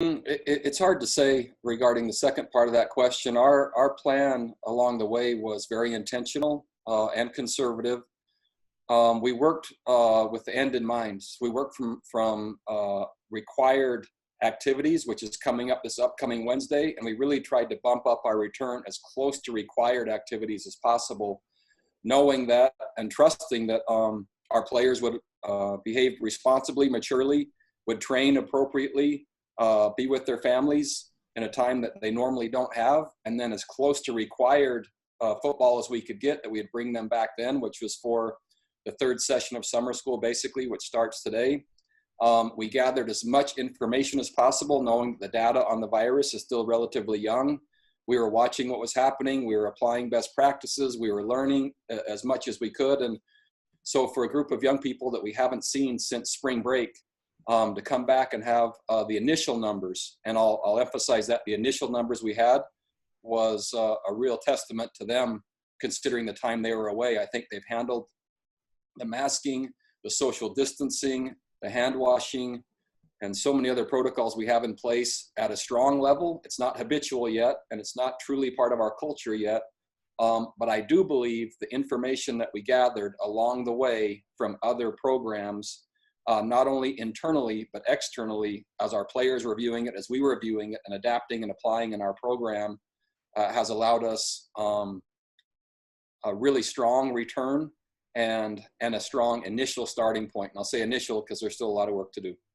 It's hard to say regarding the second part of that question. Our plan along the way was very intentional and conservative. We worked with the end in mind. We worked from required activities, which is coming up this upcoming Wednesday, and we really tried to bump up our return as close to required activities as possible, knowing that and trusting that our players would behave responsibly, maturely, would train appropriately, be with their families in a time that they normally don't have, and then as close to required football as we could get, that we'd bring them back then, which was for the third session of summer school, basically, which starts today. We gathered as much information as possible, knowing the data on the virus is still relatively young. We were watching what was happening. We were applying best practices. We were learning as much as we could. And so for a group of young people that we haven't seen since spring break, to come back and have the initial numbers, and I'll emphasize that the initial numbers we had was a real testament to them, considering the time they were away. I think they've handled the masking, the social distancing, the hand washing, and so many other protocols we have in place at a strong level. It's not habitual yet, and it's not truly part of our culture yet. But I do believe the information that we gathered along the way from other programs, not only internally, but externally, as our players were viewing it, as we were viewing it and adapting and applying in our program, has allowed us a really strong return and a strong initial starting point. And I'll say initial because there's still a lot of work to do.